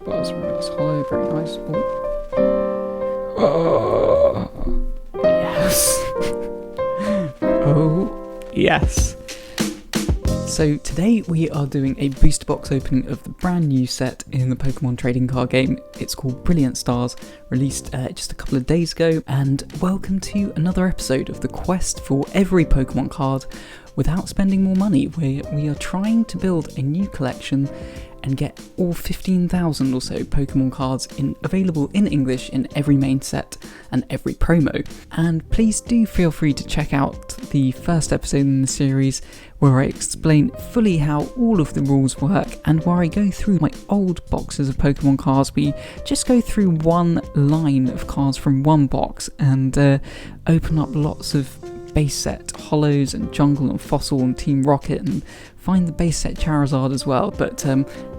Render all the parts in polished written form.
bars, reverse hollow, very nice. Oh, yes. Oh, yes. So today we are doing a booster box opening of the brand new set in the Pokemon trading card game. It's called Brilliant Stars, released just a couple of days ago, and welcome to another episode of the quest for every Pokemon card without spending more money. We are trying to build a new collection and get all 15,000 or so Pokemon cards available in English in every main set and every promo. And please do feel free to check out the first episode in the series where I explain fully how all of the rules work, and where I go through my old boxes of Pokemon cards. We just go through one line of cards from one box and open up lots of base set hollows and jungle and fossil and Team Rocket, and find the base set Charizard as well. But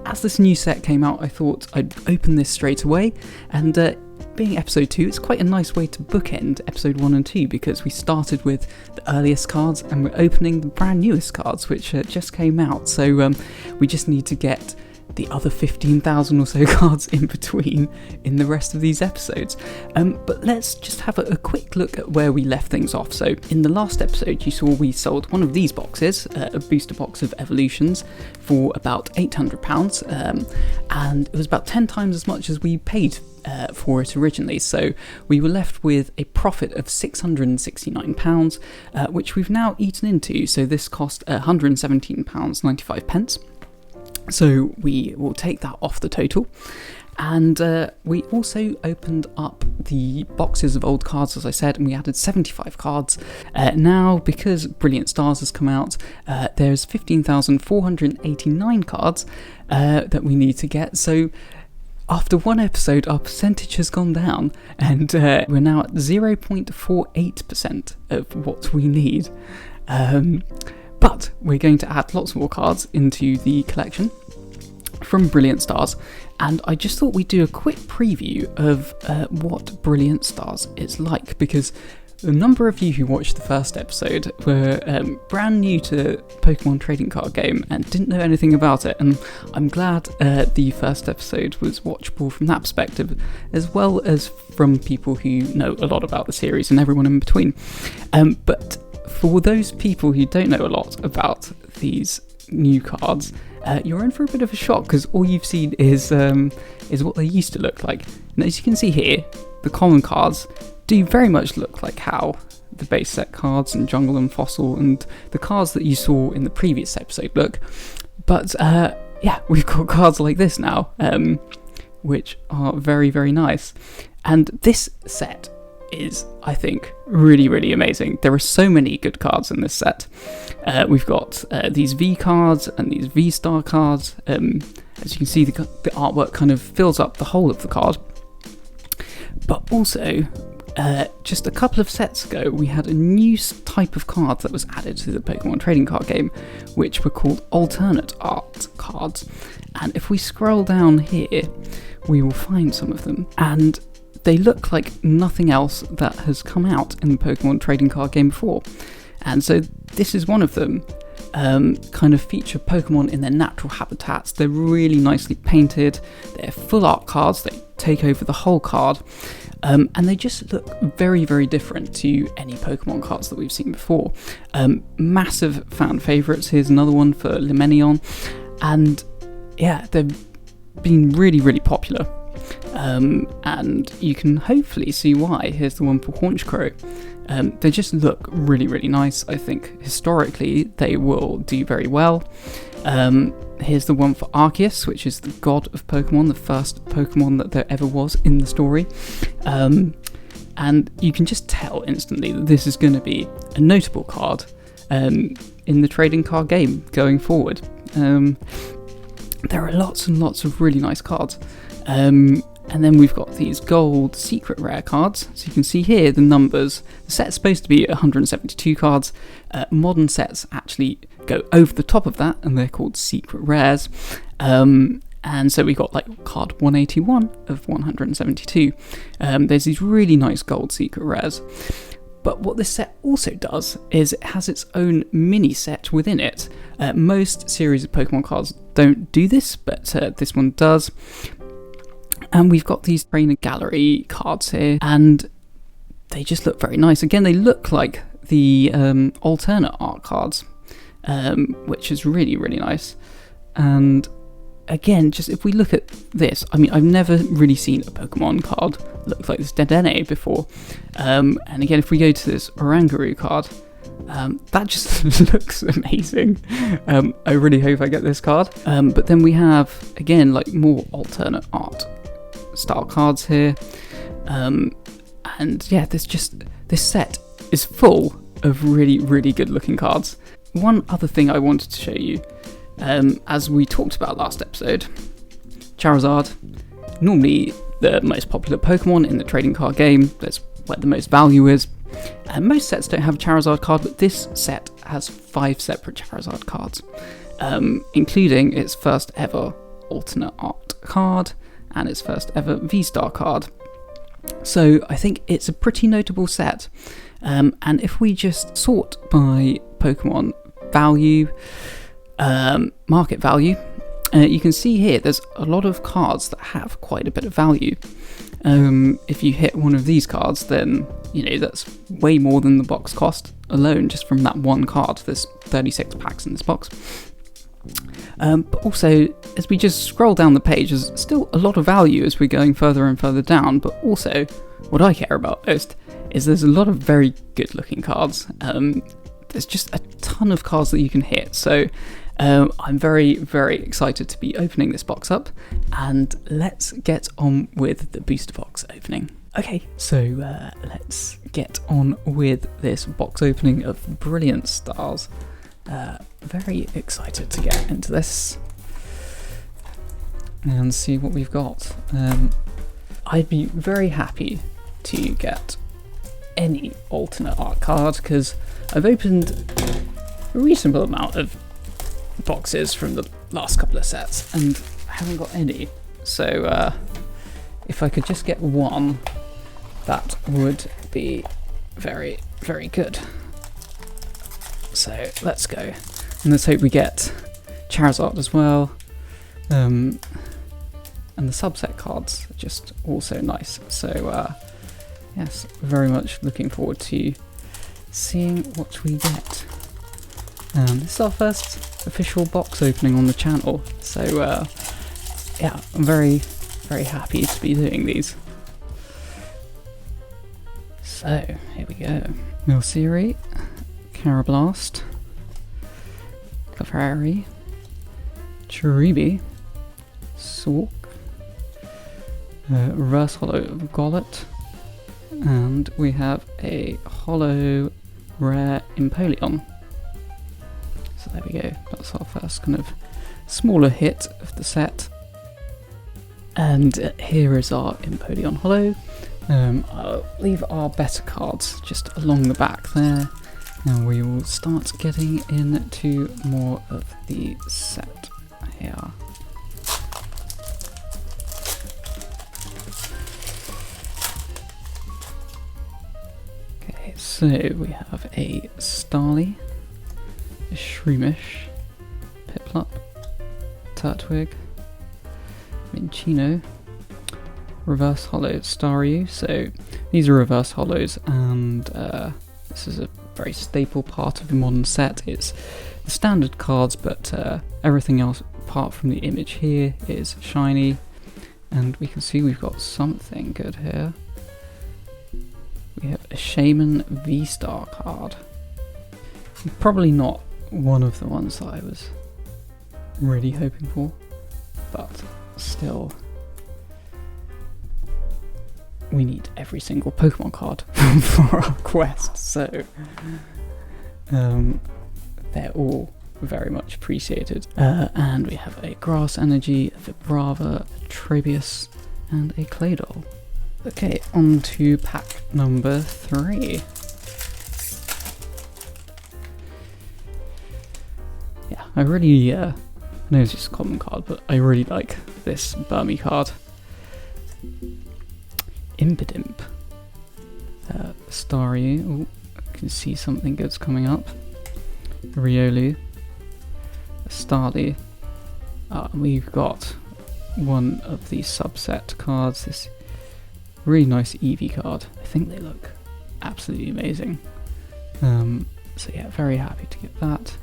as this new set came out, I thought I'd open this straight away, and being episode 2, it's quite a nice way to bookend episode 1 and 2, because we started with the earliest cards and we're opening the brand newest cards which just came out. So we just need to get the other 15,000 or so cards in between in the rest of these episodes. But let's just have a quick look at where we left things off. So in the last episode you saw we sold one of these boxes, a booster box of Evolutions, for about £800, and it was about 10 times as much as we paid for it originally. So we were left with a profit of £669, which we've now eaten into. So this cost £117.95. So we will take that off the total. And we also opened up the boxes of old cards, as I said, and we added 75 cards. Now, because Brilliant Stars has come out, there's 15,489 cards that we need to get. So after one episode, our percentage has gone down, and we're now at 0.48% of what we need. But we're going to add lots more cards into the collection from Brilliant Stars, and I just thought we'd do a quick preview of what Brilliant Stars is like, because a number of you who watched the first episode were brand new to Pokemon trading card game and didn't know anything about it, and I'm glad the first episode was watchable from that perspective, as well as from people who know a lot about the series and everyone in between. But for those people who don't know a lot about these new cards, you're in for a bit of a shock, because all you've seen is what they used to look like. And as you can see here, the common cards do very much look like how the base set cards and jungle and fossil and the cards that you saw in the previous episode look. But yeah, we've got cards like this now, which are very, very nice. And this set is, I think, really, really amazing. There are so many good cards in this set. We've got these V cards and these V-Star cards. As you can see, the artwork kind of fills up the whole of the card. But also, just a couple of sets ago, we had a new type of card that was added to the Pokemon trading card game, which were called alternate art cards. And if we scroll down here, we will find some of them. And they look like nothing else that has come out in the Pokemon trading card game before. And so this is one of them. Kind of feature Pokemon in their natural habitats. They're really nicely painted. They're full art cards. They take over the whole card. And they just look very, very different to any Pokemon cards that we've seen before. Massive fan favourites. Here's another one for Lemenion. And yeah, they've been really, really popular. And you can hopefully see why. Here's the one for Haunchcrow. They just look really, really nice. I think historically they will do very well. Here's the one for Arceus, which is the god of Pokemon, the first Pokemon that there ever was in the story. And you can just tell instantly that this is going to be a notable card in the trading card game going forward. There are lots and lots of really nice cards. And then we've got these gold secret rare cards. So you can see here the numbers. The set's supposed to be 172 cards. Modern sets actually go over the top of that, and they're called secret rares. And so we got like card 181 of 172. There's these really nice gold secret rares. But what this set also does is it has its own mini set within it. Most series of Pokemon cards don't do this, but this one does. And we've got these trainer gallery cards here, and they just look very nice. Again, they look like the alternate art cards, which is really, really nice. And again, just if we look at this, I mean, I've never really seen a Pokemon card look like this Dedenne before. And again, if we go to this Oranguru card, that just looks amazing. I really hope I get this card. But then we have, again, like more alternate art style cards here. And yeah, this set is full of really, really good looking cards. One other thing I wanted to show you, as we talked about last episode, Charizard, normally the most popular Pokemon in the trading card game. That's where the most value is. And most sets don't have a Charizard card, but this set has 5 separate Charizard cards, including its first ever alternate art card and its first ever V-Star card. So I think it's a pretty notable set. And if we just sort by Pokemon value, market value, you can see here there's a lot of cards that have quite a bit of value. If you hit one of these cards, then that's way more than the box cost alone, just from that one card. There's 36 packs in this box. But also, as we just scroll down the page, there's still a lot of value as we're going further and further down. But also, what I care about most is there's a lot of very good looking cards. There's just a ton of cards that you can hit. So I'm very, very excited to be opening this box up, and let's get on with the booster box opening. Okay, so let's get on with this box opening of Brilliant Stars. Very excited to get into this and see what we've got. I'd be very happy to get any alternate art card, because I've opened a reasonable amount of boxes from the last couple of sets and I haven't got any. So if I could just get one, that would be very, very good. So let's go. And let's hope we get Charizard as well. And the subset cards are just also nice. So yes, very much looking forward to seeing what we get. This is our first official box opening on the channel. So yeah, I'm very, very happy to be doing these. So here we go. Milcery, Carablast, Clefairy, Cherubi, Sork, Reverse Hollow Gollet, and we have a Hollow Rare Empoleon. So there we go, that's our first kind of smaller hit of the set. And here is our Empoleon Hollow. I'll leave our better cards just along the back there. Now we will start getting into more of the set here. Okay, so we have a Starly, a Shroomish, Piplup, Turtwig, Minccino, Reverse Hollow Staryu. So these are reverse hollows, and this is a very staple part of the modern set. It's the standard cards, but everything else apart from the image here is shiny, and we can see we've got something good here. We have a Shaman V-Star card. Probably not one of the ones that I was really hoping for, but still, we need every single Pokemon card for our quest, so they're all very much appreciated. And we have a Grass Energy, a Vibrava, a Trebius, and a Claydol. Okay, on to pack number 3. Yeah, I really, I know it's just a common card, but I really like this Burmy card. Impidimp, Staryu, oh, I can see something good's coming up, Riolu, Starly, we've got one of the subset cards, this really nice Eevee card. I think they look absolutely amazing. So yeah, very happy to get that.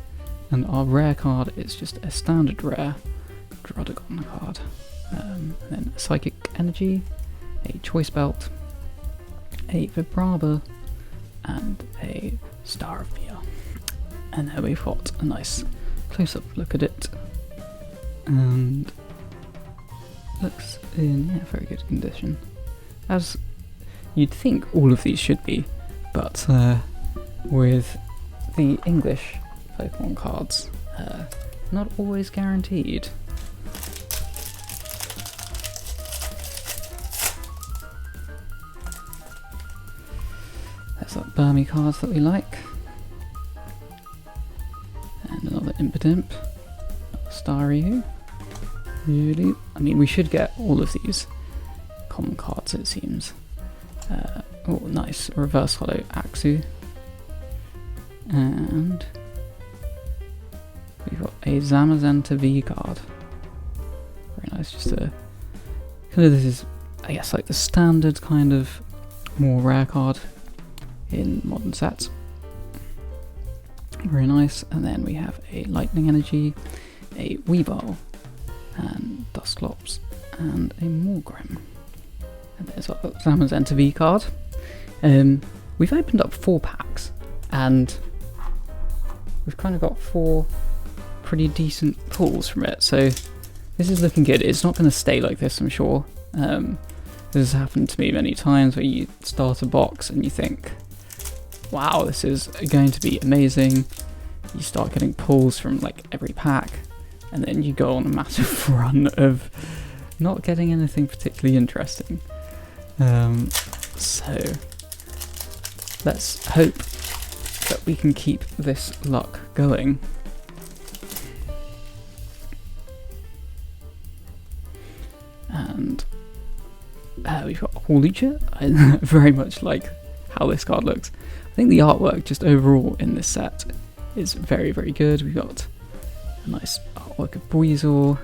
And our rare card is just a standard rare Druddigon card. And then a Psychic Energy, a Choice Belt, a Vibrava, and a Star of Fear. And there we've got a nice close-up look at it. And looks in very good condition. As you'd think all of these should be, but with the English Pokemon cards, not always guaranteed. There's that Burmy cards that we like. And another Impidimp, another Staryu. Really? I mean, we should get all of these common cards, it seems. Oh, nice. Reverse Holo Axu. And we've got a Zamazenta V card. Very nice. Just a kind of, this is, I guess, like the standard kind of more rare card in modern sets. Very nice. And then we have a Lightning Energy, a Weavile, and Dusclops, and a Morgrim. And there's our Zamazenta V card. We've opened up 4 packs, and we've kind of got 4 pretty decent pulls from it, so this is looking good. It's not going to stay like this, I'm sure. This has happened to me many times where you start a box and you think, wow, this is going to be amazing. You start getting pulls from like every pack, and then you go on a massive run of not getting anything particularly interesting. So let's hope that we can keep this luck going. And we've got Hawlucha. I very much like how this card looks. I think the artwork just overall in this set is very, very good. We've got a nice artwork of Buizel,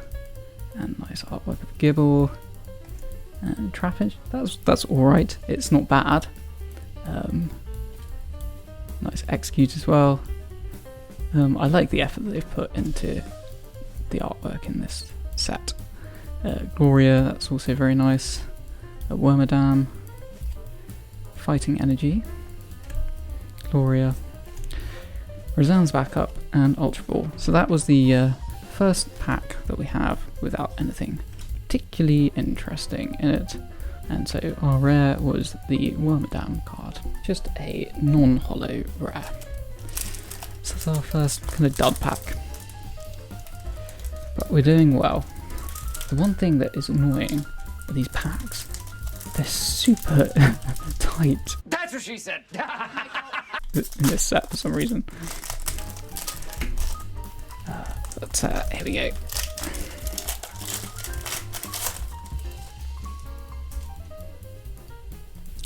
and nice artwork of Gibble, and Trapinch. That's alright, it's not bad. Nice Execute as well. I like the effort that they've put into the artwork in this set. Gloria, that's also very nice. Wormadam, Fighting Energy, Gloria, Razan's Backup, and Ultra Ball. So that was the first pack that we have without anything particularly interesting in it. And so our rare was the Wormadam card, just a non-holo rare. So that's our first kind of dud pack. But we're doing well. The one thing that is annoying with these packs, they're super tight. That's what she said! In this set for some reason. But here we go.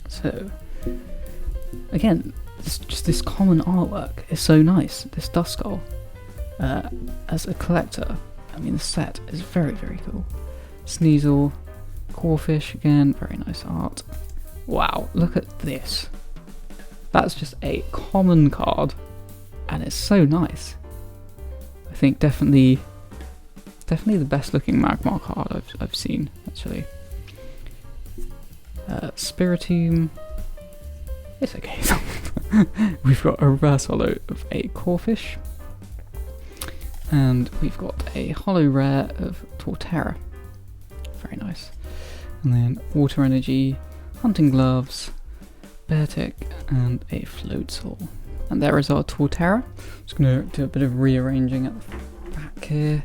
So, again, just this common artwork is so nice. This Duskull, as a collector, I mean, the set is very, very cool. Sneasel, Corphish again, very nice art. Wow, look at this. That's just a common card, and it's so nice. I think definitely the best looking Magmar card I've seen, actually. Spiritomb, it's okay. We've got a reverse holo of a Corphish, and we've got a holo rare of Torterra. Very nice. And then Water Energy, Hunting Gloves, Beartick, and a Floatzel. And there is our Torterra. Just going to do a bit of rearranging at the back here.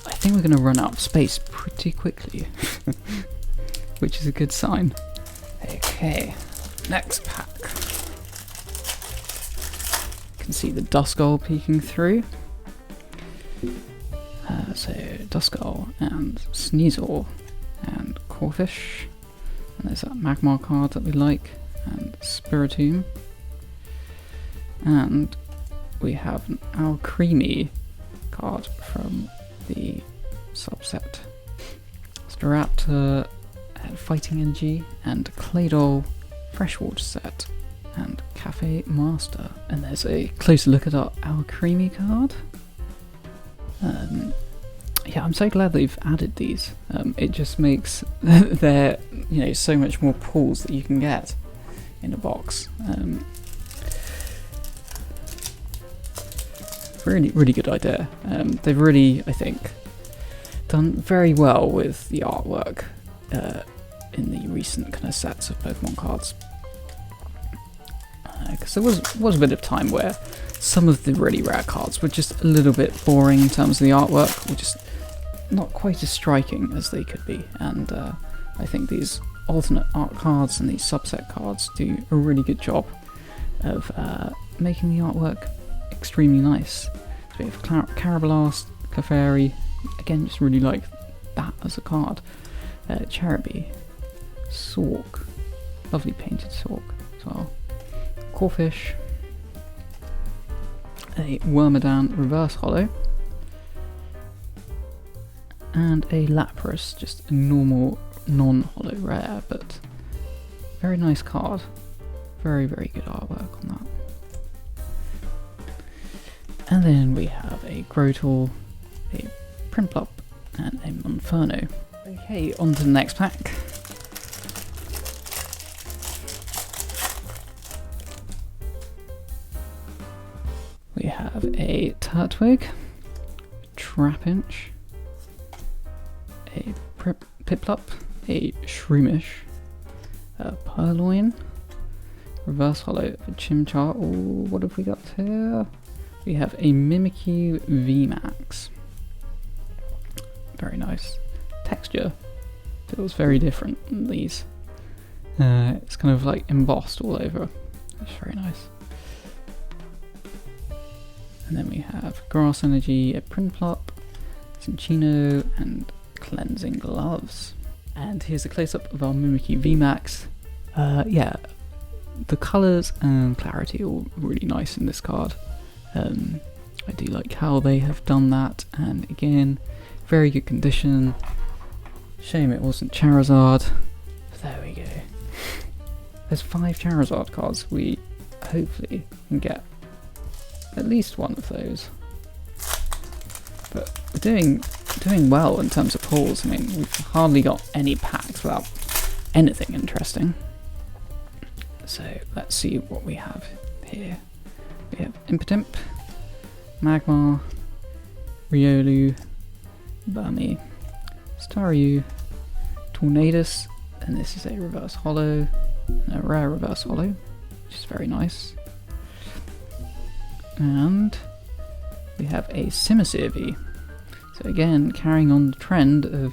I think we're going to run out of space pretty quickly, which is a good sign. Okay, next pack. You can see the Duskull peeking through. So Duskull and Sneasel and Corphish. And there's that Magmar card that we like, and Spiritomb. And we have an Alcremie card from the subset Staraptor, and Fighting Energy, and Claydol Freshwater set, and Cafe Master. And there's a closer look at our Creamy card. Yeah, I'm so glad they've added these. It just makes there, so much more pulls that you can get in a box. Really, really good idea. They've really, I think, done very well with the artwork in the recent kind of sets of Pokemon cards. Because there was a bit of time where some of the really rare cards were just a little bit boring in terms of the artwork, or just not quite as striking as they could be. And I think these alternate art cards and these subset cards do a really good job of making the artwork extremely nice. So we have Carablast, Clefairy, again, just really like that as a card. Cherubi, Sork, lovely painted Sork as well. Corphish, a Wormadam reverse holo, and a Lapras, just a normal non-holo rare, but very nice card. Very, very good artwork on that. And then we have a Grotle, a Prinplup, and a Monferno. Okay, on to the next pack. We have a Turtwig, Trapinch, a Piplup, a Shroomish, a Purloin, reverse holo of a Chimchar. Ooh, what have we got here? We have a Mimikyu VMAX. Very nice. Texture feels very different than these. It's kind of like embossed all over. It's very nice. And then we have Grass Energy, a Prinplup, Cinccino, and Cleansing Gloves. And here's a close-up of our Mimikyu VMAX. Yeah, the colours and clarity are all really nice in this card. I do like how they have done that, and again, very good condition. Shame it wasn't Charizard, but there we go. There's 5 Charizard cards. We hopefully can get at least one of those. But we're doing well in terms of pulls. I mean, we've hardly got any packs without anything interesting. So let's see what we have here. We have Impotemp, Magmar, Riolu, Burmy, Staryu, Tornadus, and this is a reverse holo, and a rare reverse holo, which is very nice. And we have a Simisear V. So again, carrying on the trend of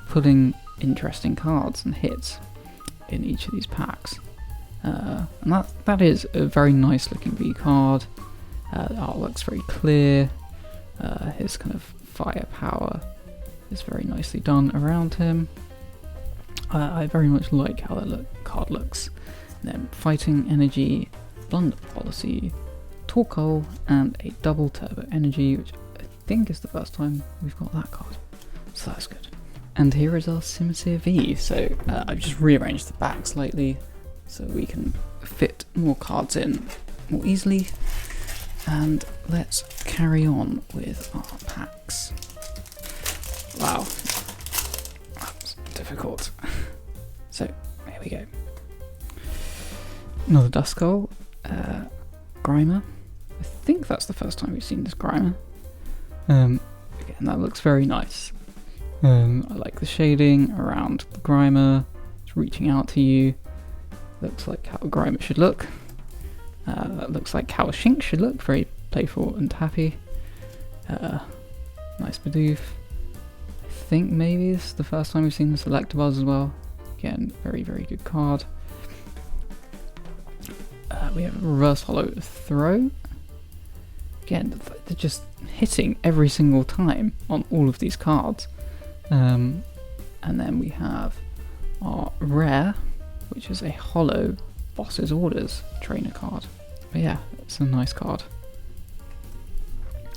putting interesting cards and hits in each of these packs. And that is a very nice looking V card. The artwork's very clear. His kind of firepower is very nicely done around him. I very much like how that card looks. And then Fighting Energy, Blunder Policy, Torkoal, and a double Turbo Energy, which I think is the first time we've got that card. So that's good. And here is our Simisear V. So I've just rearranged the back slightly so we can fit more cards in more easily. And let's carry on with our packs. Wow, that's difficult. So here we go. Another Duskull, Grimer. I think that's the first time we've seen this Grimer. Again, that looks very nice. I like the shading around the Grimer. It's reaching out to you. Looks like how a Grimer should look. That looks like how a Shink should look, very playful and happy. Nice Bidoof. I think maybe this is the first time we've seen the Electabuzz as well. Again, very, very good card. We have a reverse holo Throw. Again, they're just hitting every single time on all of these cards. And then we have our rare, which is a holo Boss's Orders trainer card. But yeah, it's a nice card.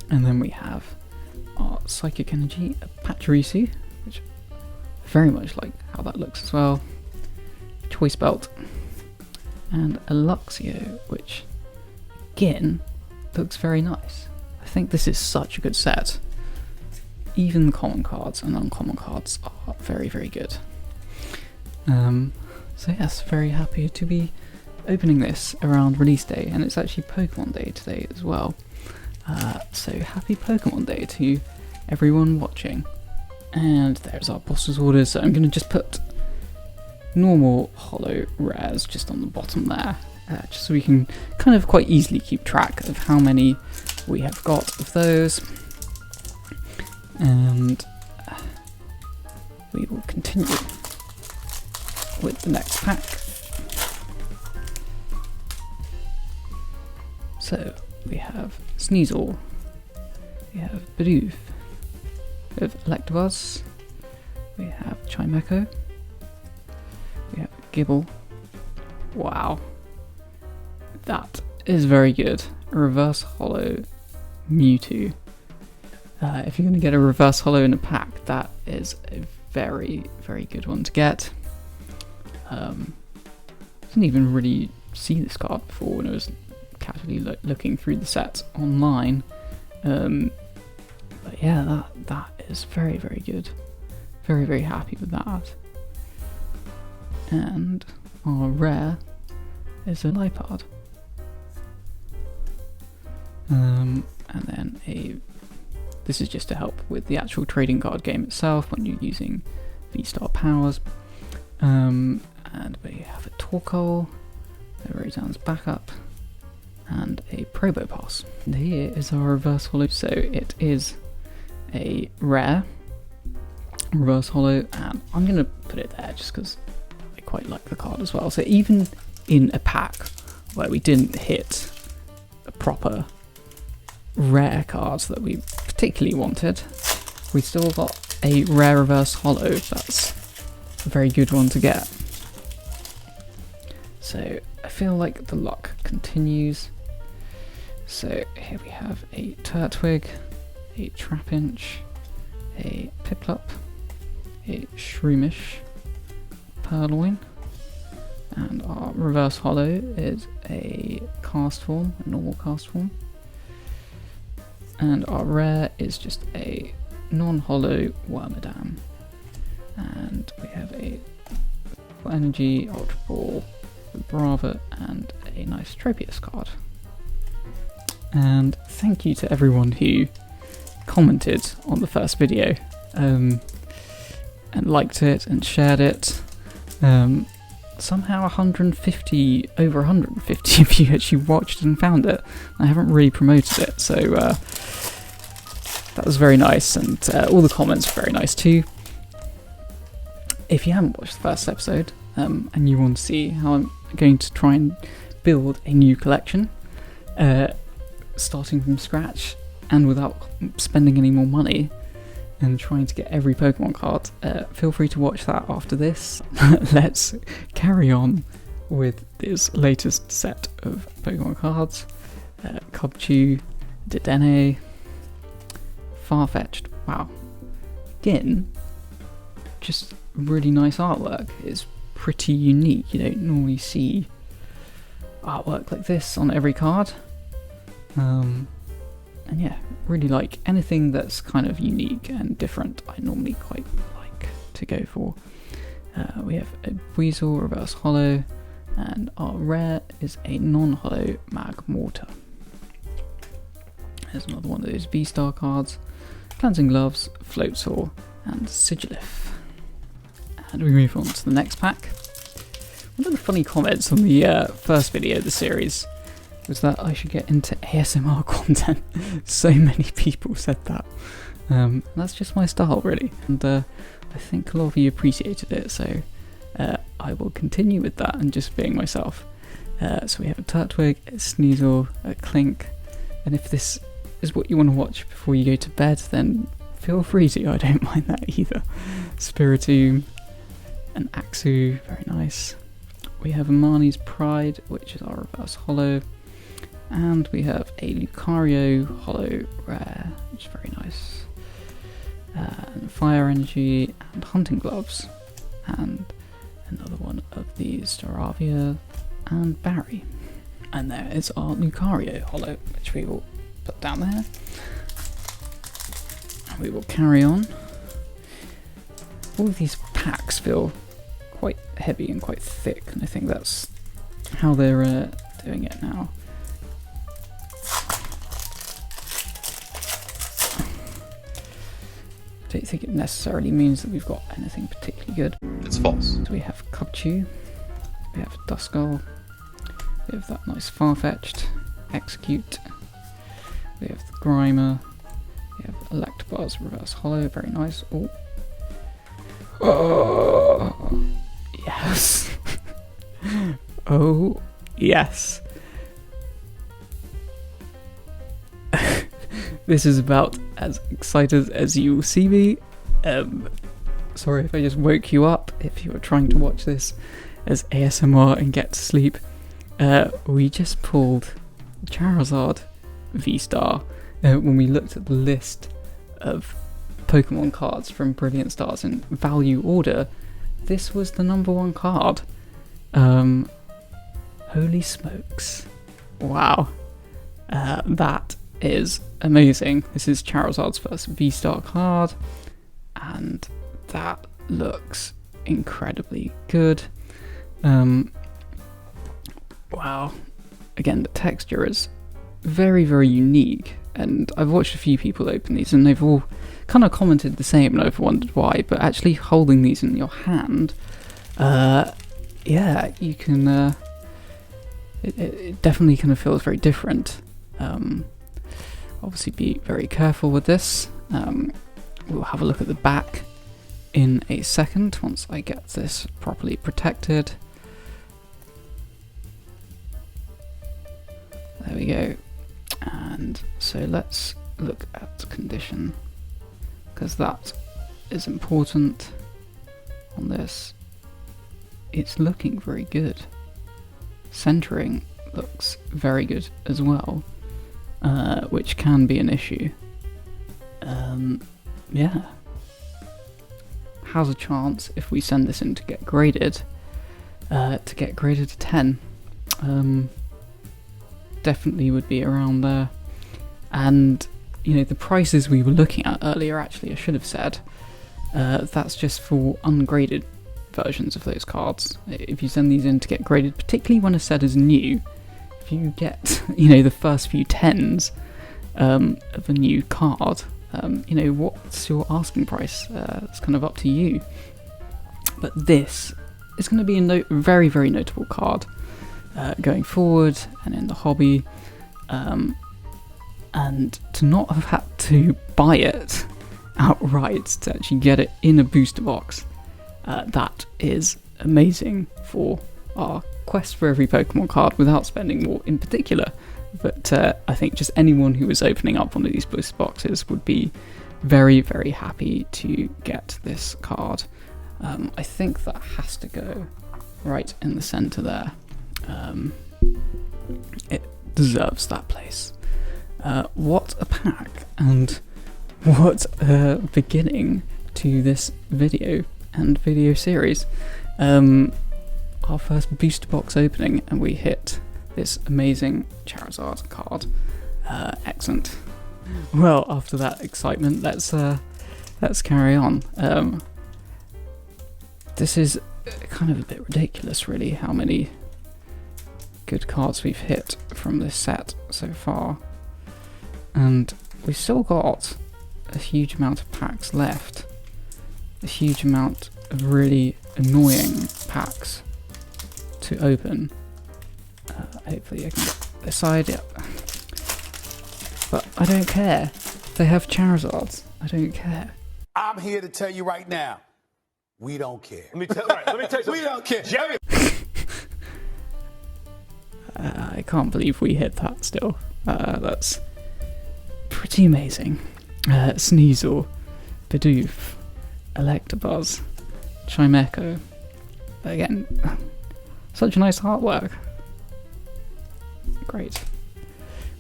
And then we have our Psychic Energy, a Pachirisu, which Very much like how that looks as well. Choice Belt. And a Luxio, which again looks very nice. I think this is such a good set. Even the common cards and uncommon cards are very, very good. So yes, very happy to be opening this around release day, and it's actually Pokemon Day today as well. So happy Pokemon Day to everyone watching. And there's our boss's orders, so I'm going to just put normal holo rares just on the bottom there, just so we can kind of quite easily keep track of how many we have got of those. And we will continue with the next pack. So we have Sneasel, we have Bidoof, we have Electabuzz, we have Chimecho, we have Gibble. Wow, that is very good. A reverse holo Mewtwo. If you're going to get a reverse holo in a pack, that is a very, very good one to get. Didn't even really see this card before when I was casually looking through the sets online. But yeah, that is very, very good. Very, very happy with that. And our rare is a Lipard. And then this is just to help with the actual trading card game itself when you're using V-Star powers. And we have a Torkoal, a Roseanne's backup, and a Probopass. And here is our reverse holo. So it is a rare reverse holo, and I'm going to put it there just because I quite like the card as well. So even in a pack where we didn't hit a proper rare card that we particularly wanted, we still got a rare reverse holo. That's a very good one to get. So I feel like the luck continues. So here we have a Turtwig, a Trapinch, a Piplup, a Shroomish, Purloin, and our reverse holo is a Castform, a normal Castform. And our rare is just a non-holo Wormadam. And we have a Energy, Ultra Ball, Brava, and a nice Tropius card. And thank you to everyone who commented on the first video and liked it and shared it. Somehow over 150 of you actually watched and found it. I haven't really promoted it, so that was very nice, and all the comments were very nice too. If you haven't watched the first episode and you want to see how I'm going to try and build a new collection, starting from scratch and without spending any more money, and trying to get every Pokemon card, feel free to watch that after this. Let's carry on with this latest set of Pokemon cards. Cubchoo, Dedenne, Farfetch'd. Wow. Again, just really nice artwork. It's pretty unique. You don't normally see artwork like this on every card. And yeah, really like anything that's kind of unique and different. I normally quite like to go for. We have a Weasel reverse holo, and our rare is a non-holo Magmortar. There's another one of those V-Star cards. Cleansing Gloves, Floatsaw, and Sigilif. And we move on to the next pack. One of the funny comments on the first video of the series was that I should get into ASMR content. So many people said that. That's just my style, really. And I think a lot of you appreciated it, so I will continue with that and just being myself. So we have a Turtwig, a Sneasel, a Clink, and if this is what you want to watch before you go to bed, then feel free to. I don't mind that either. Spiritomb, an Axu, very nice. We have a Marnie's Pride, which is our reverse holo. And we have a Lucario holo rare, which is very nice. Fire Energy, and Hunting Gloves. And another one of these, Staravia and Barry. And there is our Lucario holo, which we will put down there. And we will carry on. All of these packs feel quite heavy and quite thick, and I think that's how they're doing it now. I don't think it necessarily means that we've got anything particularly good. It's false. So we have Cubchoo, we have Duskull, we have that nice Farfetch'd, Execute, we have the Grimer, we have Electabuzz Reverse Holo, very nice. Oh, yes. Oh, yes. This is about as excited as you will see me. Sorry if I just woke you up if you were trying to watch this as ASMR and get to sleep. We just pulled Charizard V-Star when we looked at the list of Pokemon cards from Brilliant Stars in value order. This was the number one card. Holy smokes. Wow. That is amazing. This is Charizard's first V-Star card, and that looks incredibly good. Wow. Again, the texture is very, very unique, and I've watched a few people open these and they've all kind of commented the same, and I've wondered why, but actually holding these in your hand, yeah, you can, it definitely kind of feels very different. Obviously be very careful with this. We'll have a look at the back in a second once I get this properly protected. There we go. And so let's look at condition, because that is important on this. It's looking very good. Centering looks very good as well, which can be an issue. Yeah. How's a chance if we send this in to get graded a 10? Definitely would be around there. And you know, the prices we were looking at earlier, actually I should have said, that's just for ungraded versions of those cards. If you send these in to get graded, particularly when a set is new, if you get, you know, the first few tens of a new card, you know, what's your asking price? It's kind of up to you. But this is going to be a very, very notable card going forward and in the hobby. And to not have had to buy it outright, to actually get it in a booster box, that is amazing for our quest for every Pokemon card without spending more in particular. But I think just anyone who was opening up one of these booster boxes would be very, very happy to get this card. I think that has to go right in the centre there. It deserves that place. What a pack, and what a beginning to this video and video series. Our first booster box opening, and we hit this amazing Charizard card. Excellent. Well, after that excitement, let's carry on. This is kind of a bit ridiculous, really, how many good cards we've hit from this set so far. And we've still got a huge amount of packs left. A huge amount of really annoying packs to open. Hopefully I can get this side, yep. But I don't care. They have Charizards. I don't care. I'm here to tell you right now, we don't care. Let me tell you something. We don't care. Jerry. I can't believe we hit that still. That's pretty amazing. Sneasel, Bidoof, Electabuzz, Chimecho. Again, such nice artwork. Great.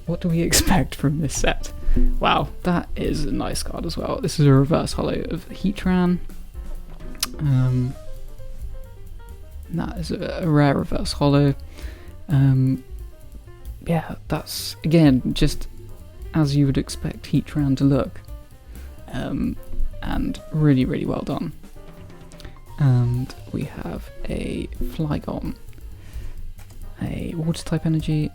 What do we expect from this set? Wow, that is a nice card as well. This is a reverse holo of Heatran. That is a rare reverse holo. Yeah, that's, again, just as you would expect Heatran to look. And really, really well done. And we have a Flygon, a Water-type Energy,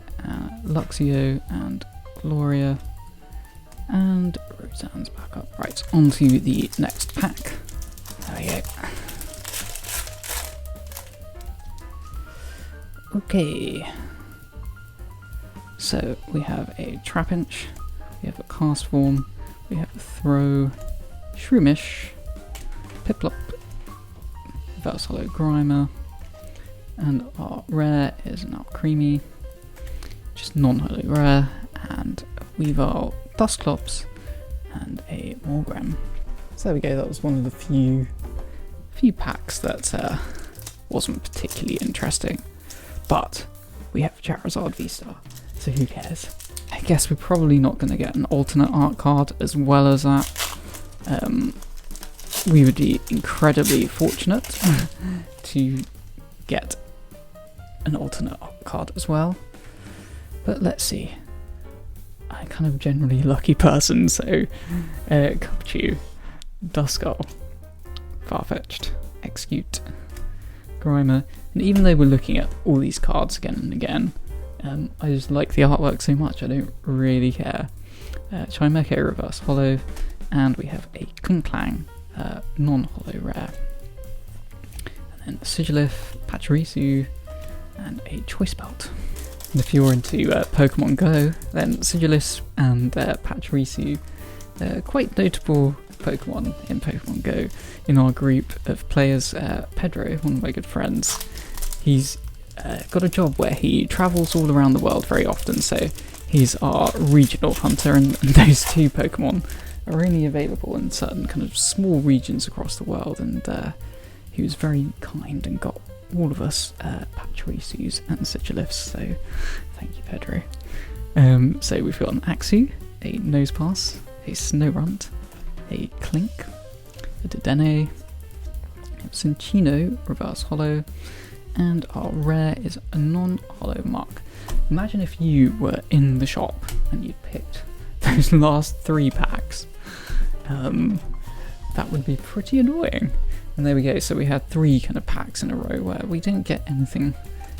Luxio, and Gloria, and Roseanne's back up. Right, on to the next pack. There we go. Okay. So we have a Trapinch, we have a Castform, we have a Throw, Shroomish, Piplup, reverse holo Grimer, and our rare is now Creamy, just non-holo rare, and a Weavile, Dusclops, and a Morgrem. So there we go, that was one of the few packs that wasn't particularly interesting, but we have Charizard V-Star, so who cares? I guess we're probably not going to get an alternate art card as well as that. We would be incredibly fortunate to get an alternate art card as well, but let's see. I'm kind of a generally lucky person, so Cupchew, Duskull, Farfetch'd, Execute, Grimer, and even though we're looking at all these cards again and again, I just like the artwork so much, I don't really care. Chimecho reverse holo, and we have a Klinklang non-holo rare. And then Sigilyph, Pachirisu, and a Choice Belt. And if you're into Pokemon Go, then Sigilyph and Pachirisu, quite notable Pokemon in Pokemon Go. In our group of players, Pedro, one of my good friends, he's got a job where he travels all around the world very often, so he's our regional hunter, and those two Pokemon are only available in certain kind of small regions across the world, and he was very kind and got all of us Pachirisus and Sigilyphs, so thank you, Pedro. So we've got an Axew, a Nosepass, a Snorunt, a Clink, a Dedenne, a Cinccino reverse holo, and our rare is a non-holo Muck. Imagine if you were in the shop and you'd picked those last 3 packs. That would be pretty annoying. And there we go, so we had 3 kind of packs in a row where we didn't get anything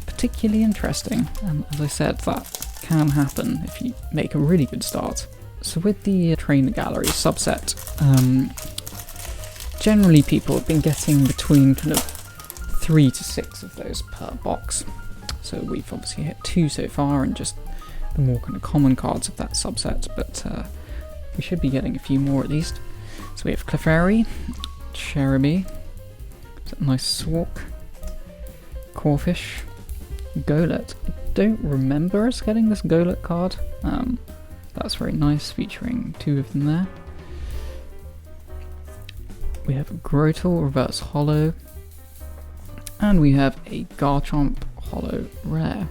particularly interesting, and as I said, that can happen if you make a really good start. So with the Trainer Gallery subset, generally people have been getting between kind of 3 to 6 of those per box. So we've obviously hit 2 so far, and just the more kind of common cards of that subset, but we should be getting a few more at least. So we have Clefairy, Cherubi, a nice Swark, Corphish, Golett. I don't remember us getting this Golett card. That's very nice, featuring 2 of them there. We have a Grotle reverse holo, and we have a Garchomp holo rare,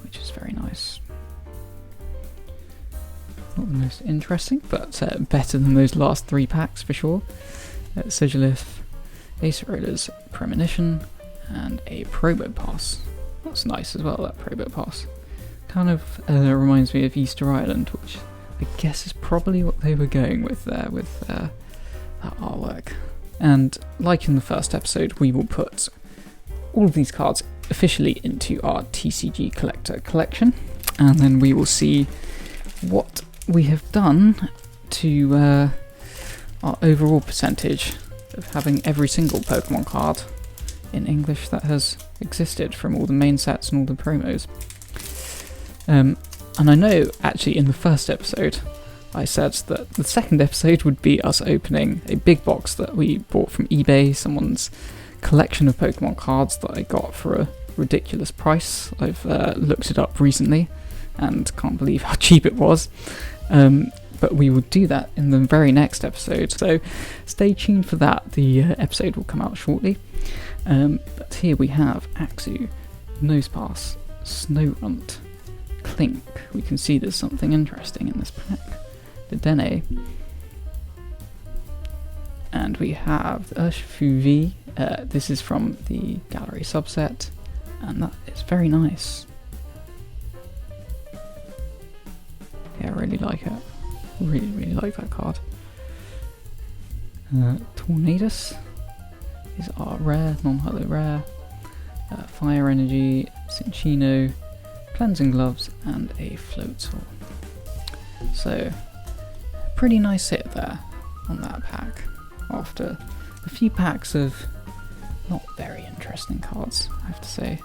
which is very nice. Not the most interesting, but better than those last 3 packs for sure. Sigilyph, Acerolas, Premonition, and a Probopass. That's nice as well, that Probopass. Kind of reminds me of Easter Island, which I guess is probably what they were going with there with that artwork. And like in the first episode, we will put all of these cards officially into our TCG Collector collection, and then we will see what we have done to our overall percentage of having every single Pokemon card in English that has existed from all the main sets and all the promos. And I know actually in the first episode I said that the second episode would be us opening a big box that we bought from eBay, someone's collection of Pokemon cards that I got for a ridiculous price. I've looked it up recently and can't believe how cheap it was. But we will do that in the very next episode, so stay tuned for that. The episode will come out shortly. But here we have Axew, Nosepass, Snorunt, Clink. We can see there's something interesting in this pack. Dedenne. And we have Urshifu. This is from the gallery subset, and that is very nice. Yeah, I really like it. Really like that card. Tornadus is our rare, non-holo rare. Fire Energy, Cinccino, Cleansing Gloves, and a Floatzel. So, pretty nice hit there on that pack, after a few packs of not very interesting cards, I have to say.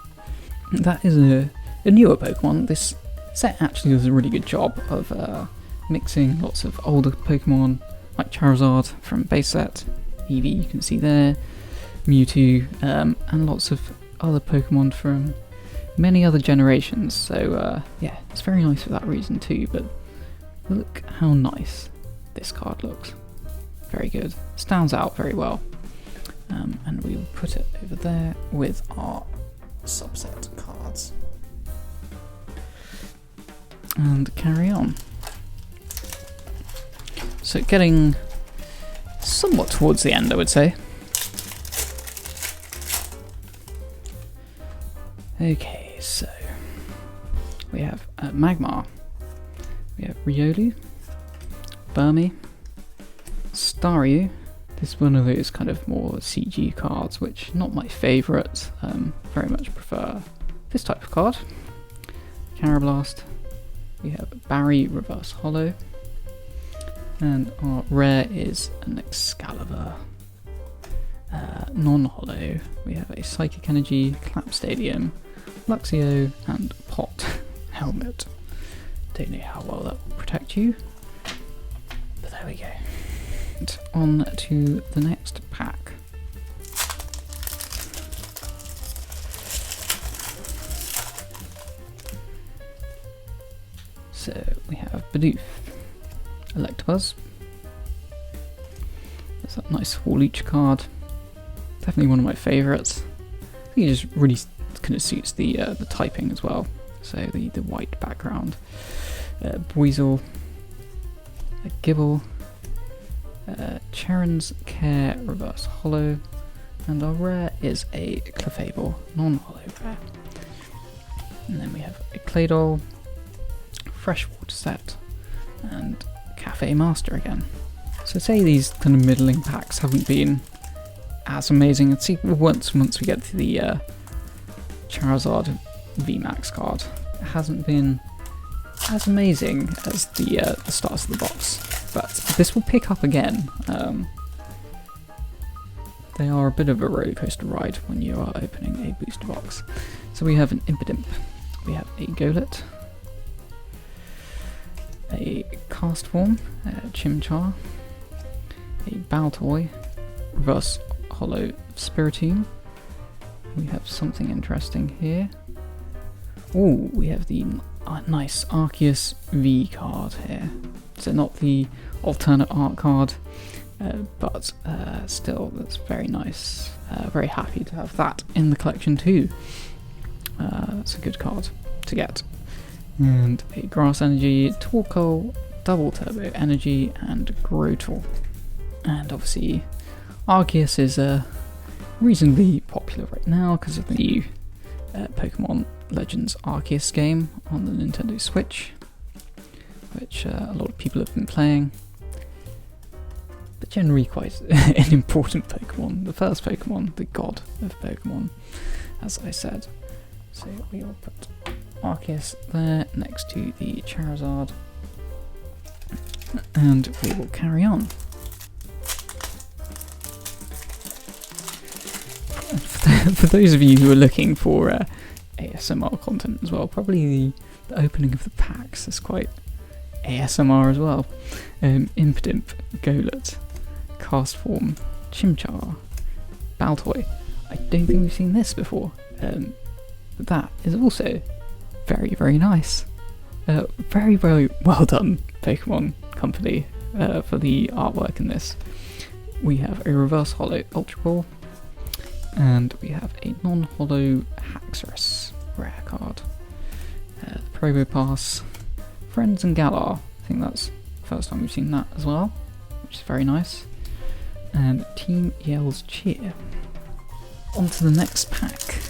That is a newer Pokemon. This set actually does a really good job of mixing lots of older Pokemon, like Charizard from base set, Eevee you can see there, Mewtwo, and lots of other Pokemon from many other generations. So yeah, it's very nice for that reason too, but look how nice this card looks. Very good. Stands out very well. And we will put it over there with our subset cards. And carry on. So getting somewhat towards the end, I would say. Okay, so we have Magmar, we have Riolu, Burmy, Staryu. This is one of those kind of more CG cards, which not my favourite. Very much prefer this type of card. Carablast. We have Barry Reverse Holo, and our rare is an Excalibur. Non-holo, we have a Psychic Energy, Clap Stadium, Luxio, and Pot Helmet. Don't know how well that will protect you, but there we go. And on to the next pack. So we have Bidoof, Electabuzz. That's that nice Hall-Leech card. Definitely one of my favourites. I think it just really kind of suits the typing as well. So the white background. Buizel, a Gibble, Charon's Care Reverse Holo, and our rare is a Clefable non-holo rare. And then we have a Claydol, Freshwater set, and Cafe Master again. So say these kind of middling packs haven't been as amazing. Let's see once we get to the Charizard VMAX card. It hasn't been as amazing as the starts of the box, but this will pick up again. They are a bit of a roller coaster ride when you are opening a booster box. So we have an Impidimp, we have a Golett, a Castform, Chimchar, a Baltoy, Reverse Holo Spiritomb. We have something interesting here. Oh, we have the nice Arceus V card here. So not the alternate art card, but still that's very nice. Very happy to have that in the collection too. That's a good card to get. And a Grass Energy, Torkoal, Double Turbo Energy, and Grotle. And obviously Arceus is reasonably popular right now because of the new Pokemon Legends Arceus game on the Nintendo Switch, which a lot of people have been playing. But generally quite an important Pokemon, the first Pokemon, the god of Pokemon, as I said. So we will put Arceus there next to the Charizard, and we will carry on. For those of you who are looking for ASMR content as well, probably the opening of the packs is quite ASMR as well. Impidimp, Golett, Castform, Chimchar, Baltoy. I don't think we've seen this before, but that is also very, very nice. Very, very well done, Pokemon Company, for the artwork in this. We have a Reverse Holo Ultra Ball, and we have a non-holo Haxorus rare card. Probopass, Friends and Galar. I think that's First time we've seen that as well, which is very nice. And Team Yell's Cheer. On to the next pack.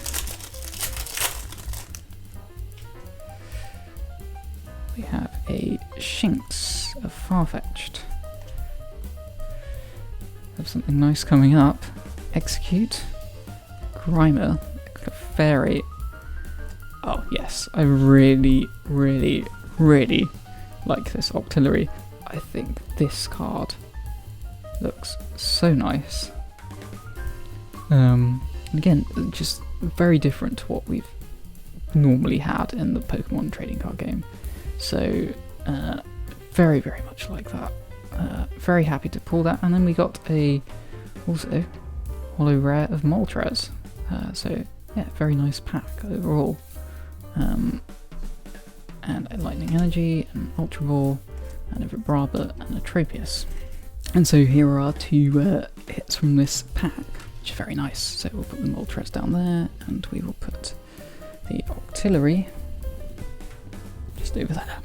We have a Shinx, a Farfetch'd. Have something nice coming up. Execute. Grimer. Fairy. Oh yes, I really, really, really like this Octillery. I think this card looks so nice. Again, just very different to what we've normally had in the Pokemon trading card game. So, very, very much like that. Very happy to pull that. And then we got also holo rare of Moltres. So yeah, very nice pack overall. And a Lightning Energy, an Ultra Ball, and a Vibrava, and a Tropius. And so here are our two hits from this pack, which is very nice. So we'll put the Moltres down there, and we will put the Octillery just over there.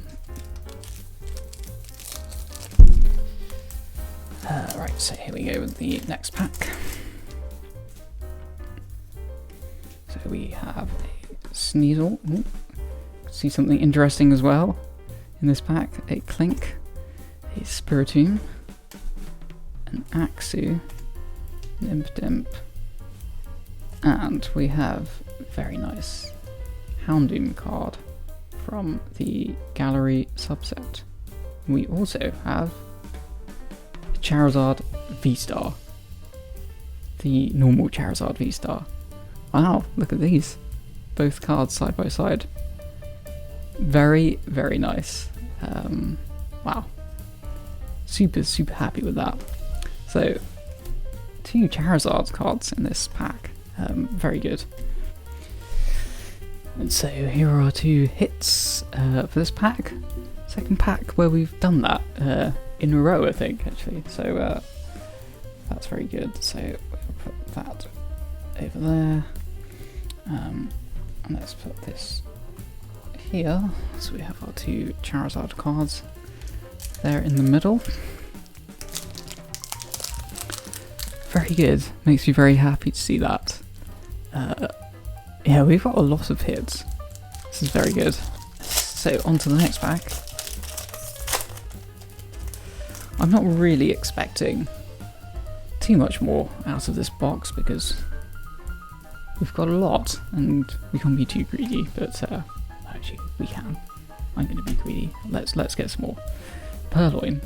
Right, so here we go with the next pack. So we have a Sneasel. Ooh. See something interesting as well in this pack. A Clink, a Spiritomb, an Axew, an Impidimp, and we have a very nice Houndoom card from the Gallery subset. We also have a Charizard V-Star, the normal Charizard V-Star. Wow, look at these. Both cards side by side. Very, very nice. Wow. Super, super happy with that. So, 2 Charizard cards in this pack. Very good. And so here are our 2 hits for this pack. Second pack where we've done that in a row, I think, actually. So that's very good. So we'll put that over there. And let's put this here. So we have our 2 Charizard cards there in the middle. Very good. Makes me very happy to see that. Yeah, we've got a lot of hits. This is very good. So on to the next pack. I'm not really expecting too much more out of this box because we've got a lot and we can't be too greedy, but actually we can. I'm going to be greedy. Let's get some more. Purloin.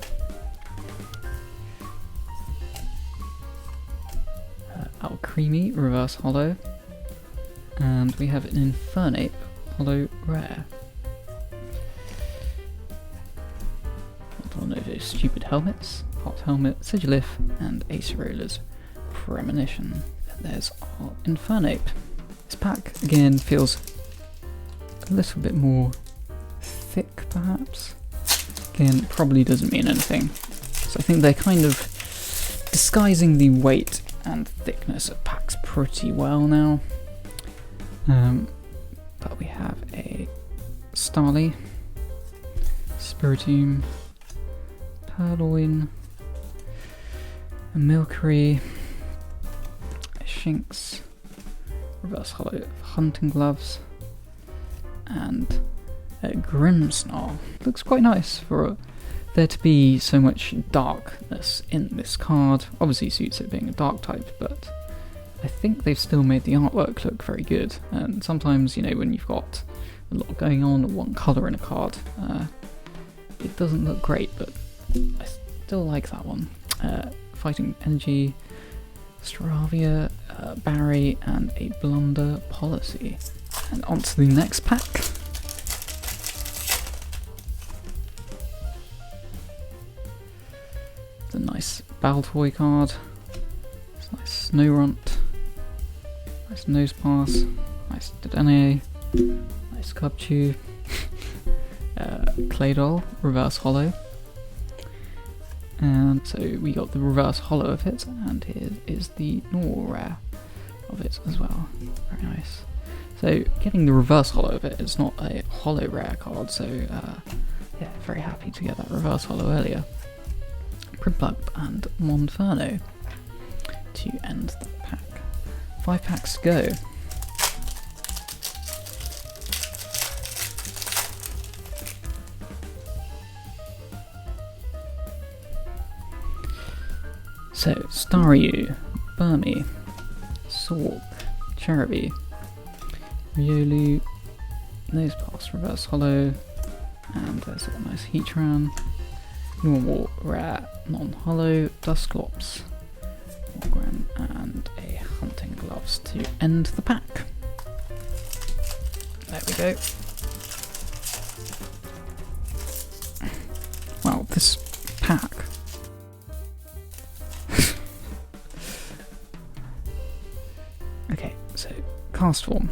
Alcremie, reverse holo. And we have an Infernape, holo rare. One of those stupid helmets. Hot Helmet, Sigilif, and Acerola's Premonition. And there's our Infernape. This pack, again, feels a little bit more thick, perhaps. Again, probably doesn't mean anything. So I think they're kind of disguising the weight and thickness of packs pretty well now. But we have a Starly, Spiritomb, Purloin, a Milcery, a Shinx, reverse holo Hunting Gloves, and a Grimmsnarl. Looks quite nice for there to be so much darkness in this card. Obviously suits it being a dark type, but I think they've still made the artwork look very good. And sometimes, you know, when you've got a lot going on, one colour in a card, it doesn't look great, but I still like that one. Fighting Energy, Staravia, Barry, and a Blunder Policy. And on to the next pack. The nice Baltoy card. It's nice Snorunt. Nice Nosepass. Nice Dedenne. Nice Cubchoo. Claydol, reverse holo. And so we got the reverse holo of it, and here is the normal rare of it as well. Very nice. So getting the reverse holo of it, it's not a holo rare card, so yeah, very happy to get that reverse holo earlier. Primplup and Monferno to end the pack. 5 packs to go. So, Staryu, Burmy, Sork, Cherubi, Riolu, Nosepass, reverse holo, and there's a nice Heatran, normal, rare, non-holo, Dusclops, Morgan, and a Hunting Gloves to end the pack. There we go. Wow, this pack. Okay, so Cast Form,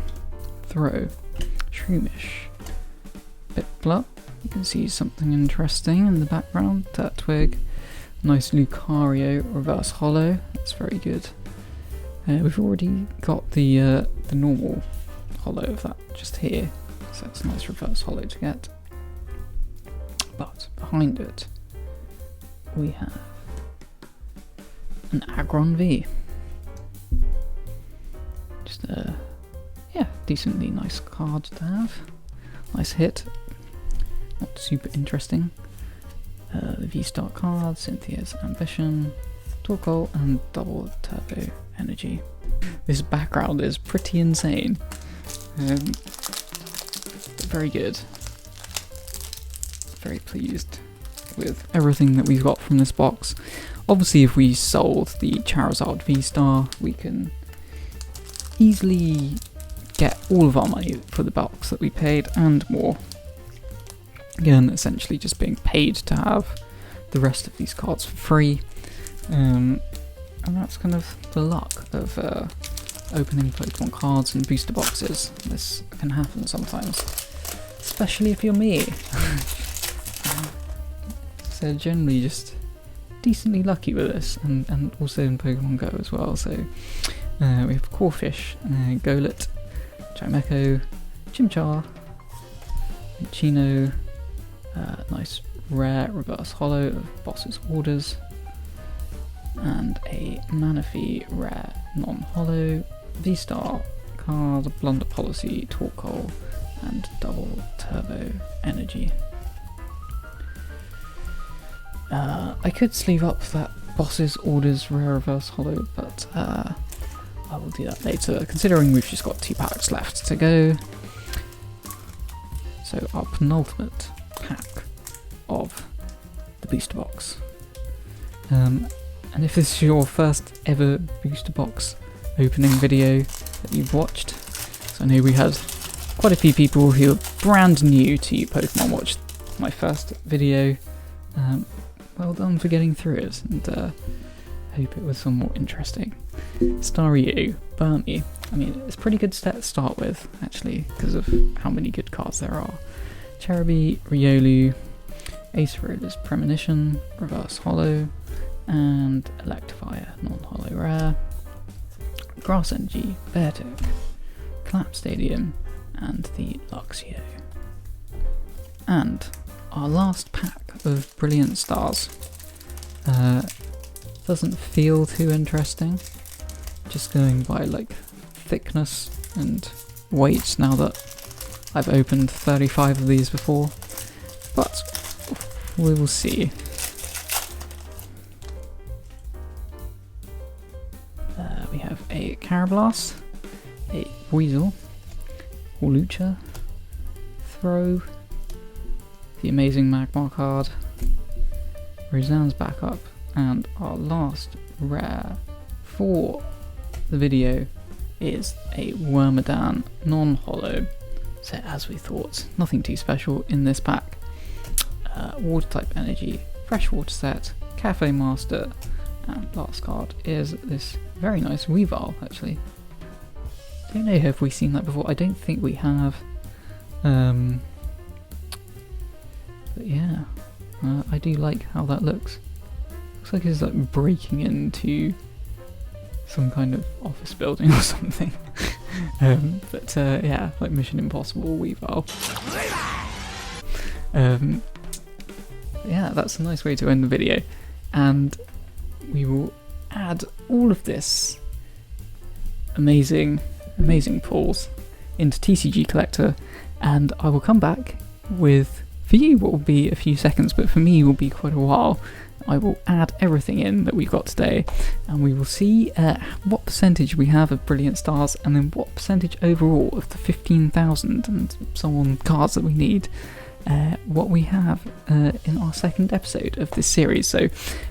Throw, Shroomish, Piplup. You can see something interesting in the background. Turtwig, nice Lucario reverse holo. That's very good. We've already got the normal holo of that just here, so it's a nice reverse holo to get. But behind it, we have an Aggron V. Just a decently nice card to have. Nice hit. Not super interesting. The V-Star card, Cynthia's Ambition, Torkoal, and Double Turbo Energy. This background is pretty insane. Very good. Very pleased with everything that we've got from this box. Obviously, if we sold the Charizard V-Star, we can easily get all of our money for the box that we paid and more. Again, essentially just being paid to have the rest of these cards for free. And that's kind of the luck of opening Pokemon cards and booster boxes. This can happen sometimes, especially if you're me. So generally just decently lucky with this, and also in Pokemon Go as well. So we have Corphish, Golett, Chimecho, Chimchar, Chino, nice rare reverse holo of Boss's Orders, and a Manaphy rare non-holo, V-Star card, Blunder Policy, Torkoal, and Double Turbo Energy. I could sleeve up that Boss's Orders rare reverse holo, but I will do that later, considering we've just got 2 packs left to go. So our penultimate pack of the booster box. And if this is your first ever booster box opening video that you've watched, so I know we had quite a few people who are brand new to Pokemon Watch my first video. Well done for getting through it, and hope it was somewhat interesting. Staryu, Burmy. I mean, it's a pretty good set to start with, actually, because of how many good cards there are. Cherubi, Riolu, Ace Roder's Premonition, Reverse Holo, and Electivire, non-holo rare. Grass Energy, Beartic, Clap Stadium, and the Luxio. And our last pack of Brilliant Stars doesn't feel too interesting, just going by like thickness and weight now that I've opened 35 of these before, but we will see. We have a Carablast, a Weasel, Hawlucha, Throw, the amazing Magmar card, Roseanne's backup, and our last rare for the video is a Wormadam non-holo. So as we thought, nothing too special in this pack. Water type energy, freshwater set, Cafe Master, and last card is this very nice Weavile, actually. Don't know if we've seen that before. I don't think we have. But yeah, I do like how that looks. Looks like it's like breaking into some kind of office building or something. But yeah, like Mission Impossible Weavile. yeah, that's a nice way to end the video. And we will add all of this amazing pulls into TCG Collector, and I will come back with, for you, what will be a few seconds, but for me will be quite a while. I will add everything in that we've got today, and we will see what percentage we have of Brilliant Stars, and then what percentage overall of the 15,000 and so on cards that we need, what we have in our second episode of this series. So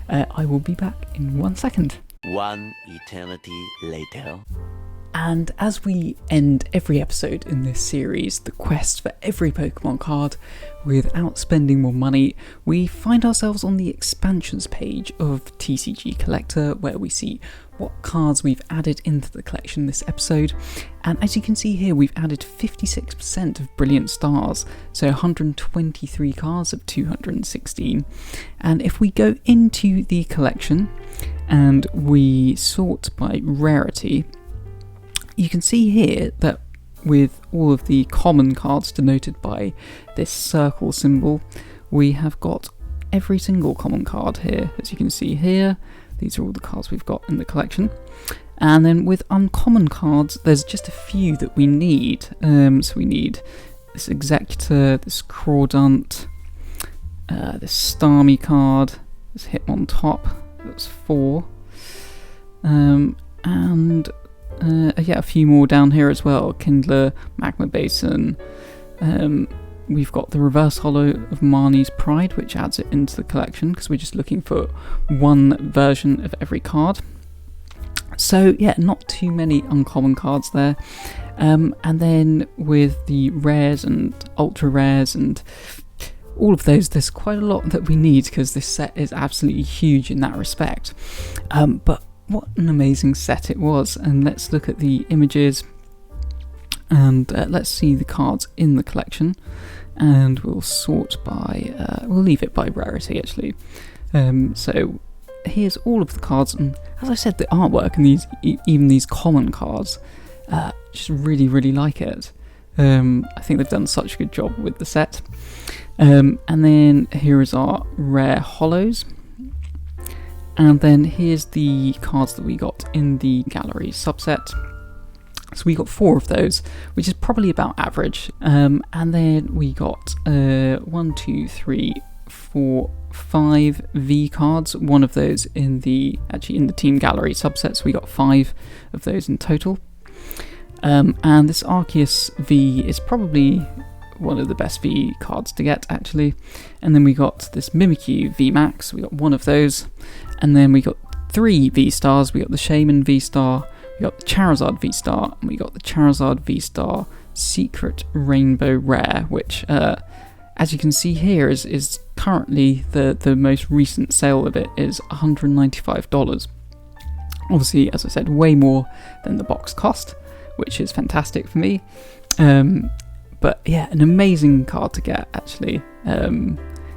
I will be back in 1 second. One eternity later. And as we end every episode in this series, the quest for every Pokemon card without spending more money, we find ourselves on the expansions page of TCG Collector, where we see what cards we've added into the collection this episode. And as you can see here, we've added 56% of Brilliant Stars, so 123 cards of 216. And if we go into the collection and we sort by rarity, you can see here that with all of the common cards denoted by this circle symbol, we have got every single common card here. As you can see here, these are all the cards we've got in the collection. And then with uncommon cards, there's just a few that we need. So we need this Executor, this Crawdunt, this Starmie card, this Hitmontop, that's 4. Yeah, a few more down here as well. Kindler, Magma Basin. We've got the reverse holo of Marnie's Pride, which adds it into the collection because we're just looking for one version of every card. So yeah, not too many uncommon cards there. And then with the rares and ultra rares and all of those, there's quite a lot that we need because this set is absolutely huge in that respect. But what an amazing set it was, and let's look at the images and let's see the cards in the collection, and we'll sort by, we'll leave it by rarity actually. So here's all of the cards, and as I said, the artwork and these, even these common cards, just really like it. I think they've done such a good job with the set. And then here is our rare holos. And then here's the cards that we got in the gallery subset. So we got 4 of those, which is probably about average. And then we got 1, 2, 3, 4, 5 V cards. One of those in the team gallery subset. So we got 5 of those in total. And this Arceus V is probably one of the best V cards to get actually. And then we got this Mimikyu V Max, we got 1 of those. And then we got 3 V stars, we got the Shaman V star, we got the Charizard V star, and we got the Charizard V star Secret Rainbow Rare, which as you can see here is currently the most recent sale of it is $195. Obviously, as I said, way more than the box cost, which is fantastic for me. But yeah, an amazing card to get actually.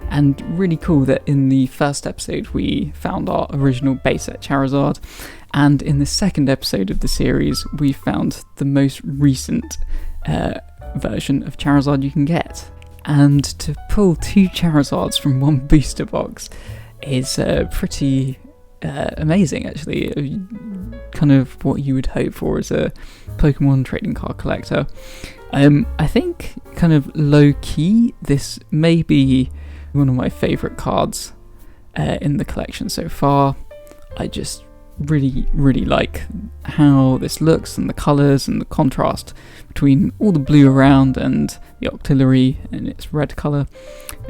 And really cool that in the first episode we found our original base set Charizard, and in the second episode of the series we found the most recent version of Charizard you can get. And to pull 2 Charizards from one booster box is pretty amazing actually. Kind of what you would hope for as a Pokemon trading card collector. I think kind of low key, this may be one of my favourite cards in the collection so far. I just really like how this looks and the colours and the contrast between all the blue around and the Octillery in its red colour.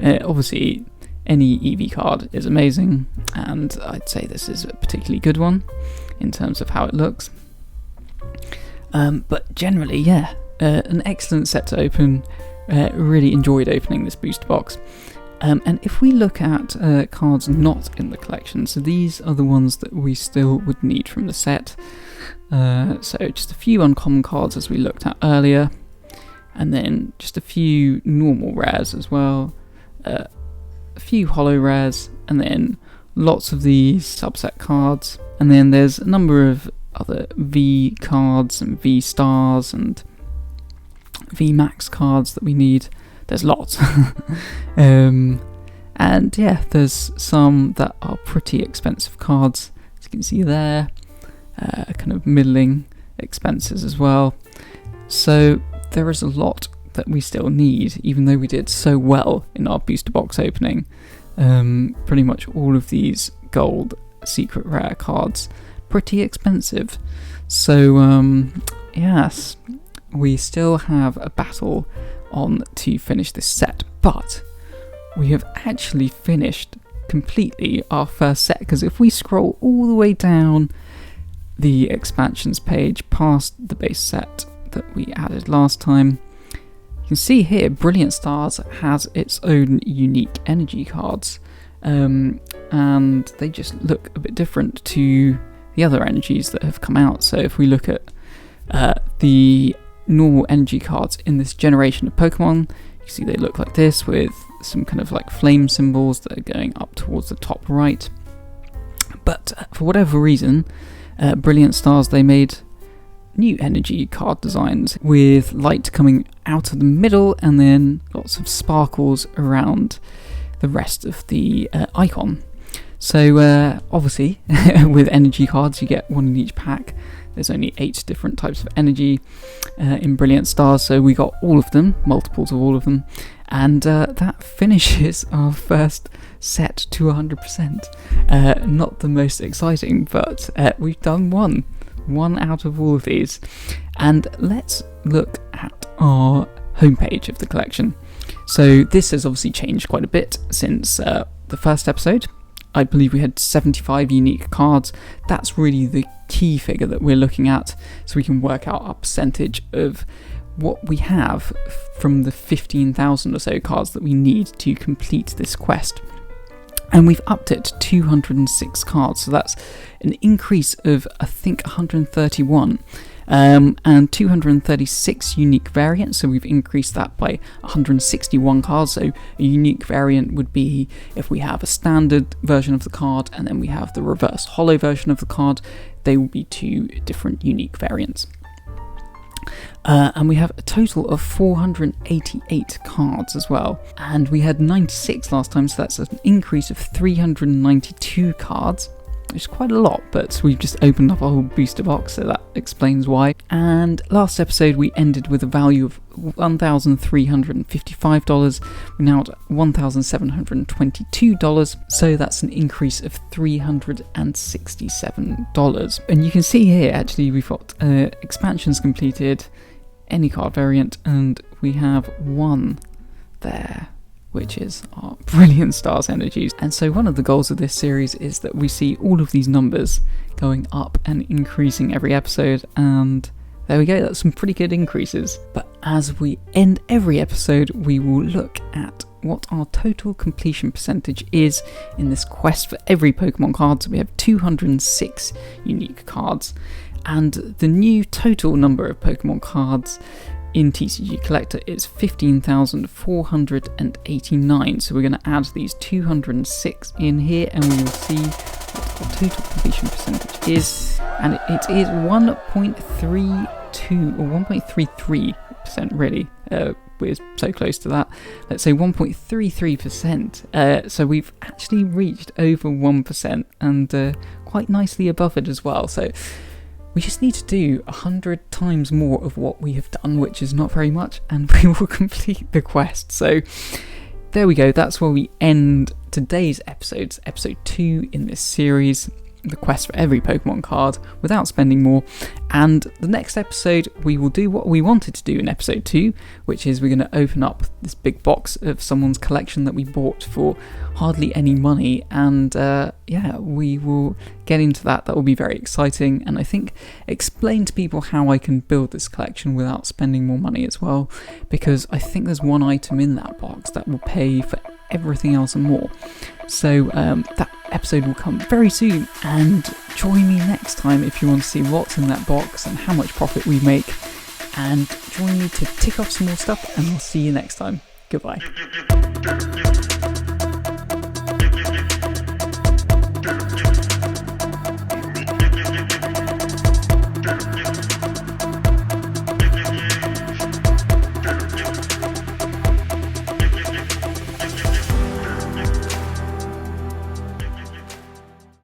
Obviously any EV card is amazing, and I'd say this is a particularly good one in terms of how it looks. But generally, yeah, an excellent set to open. Really enjoyed opening this booster box. And if we look at cards not in the collection, so these are the ones that we still would need from the set. So just a few uncommon cards as we looked at earlier, and then just a few normal rares as well, a few holo rares, and then lots of these subset cards, and then there's a number of other V cards and V stars and V max cards that we need. There's lots. And And yeah, there's some that are pretty expensive cards, as you can see there, kind of middling expenses as well. So there is a lot that we still need, even though we did so well in our booster box opening. Pretty much all of these gold secret rare cards, pretty expensive. So yes, we still have a battle on to finish this set, but we have actually finished completely our first set, because if we scroll all the way down the expansions page past the base set that we added last time, you can see here Brilliant Stars has its own unique energy cards, and they just look a bit different to the other energies that have come out. So if we look at the normal energy cards in this generation of Pokemon, you see they look like this, with some kind of like flame symbols that are going up towards the top right. But for whatever reason, Brilliant Stars, they made new energy card designs with light coming out of the middle and then lots of sparkles around the rest of the icon. So obviously with energy cards you get one in each pack. There's only 8 different types of energy in Brilliant Stars, so we got all of them, multiples of all of them, and that finishes our first set to 100%. Not the most exciting, but we've done one out of all of these. And let's look at our homepage of the collection. So this has obviously changed quite a bit since the first episode. I believe we had 75 unique cards. That's really the key figure that we're looking at, so we can work out our percentage of what we have from the 15,000 or so cards that we need to complete this quest. And we've upped it to 206 cards, so that's an increase of, I think, 131. And 236 unique variants, so we've increased that by 161 cards. So a unique variant would be if we have a standard version of the card and then we have the reverse holo version of the card, they will be 2 different unique variants. And we have a total of 488 cards as well, and we had 96 last time, so that's an increase of 392 cards, which is quite a lot, but we've just opened up a whole booster box, so that explains why. And last episode we ended with a value of $1,355. We're now at $1,722, so that's an increase of $367. And you can see here, actually, we've got expansions completed, any card variant, and we have one there, which is our Brilliant Stars energies. And so one of the goals of this series is that we see all of these numbers going up and increasing every episode, and there we go, that's some pretty good increases. But as we end every episode, we will look at what our total completion percentage is in this quest for every Pokemon card. So we have 206 unique cards, and the new total number of Pokemon cards in TCG Collector is 15,489. So we're going to add these 206 in here, and we will see what our total completion percentage is. And it is 1.32 or 1.33% really. We're so close to that. Let's say 1.33%. So we've actually reached over 1% and quite nicely above it as well. So we just need to do 100 times more of what we have done, which is not very much, and we will complete the quest. So there we go, that's where we end today's episode 2 in this series, the quest for every Pokemon card, without spending more. And the next episode we will do what we wanted to do in episode 2, which is we're going to open up this big box of someone's collection that we bought for hardly any money, and yeah, we will get into that. That will be very exciting, and I think explain to people how I can build this collection without spending more money as well, because I think there's one item in that box that will pay for everything else and more. So that episode will come very soon, and join me next time if you want to see what's in that box and how much profit we make, and join me to tick off some more stuff, and I'll see you next time. Goodbye.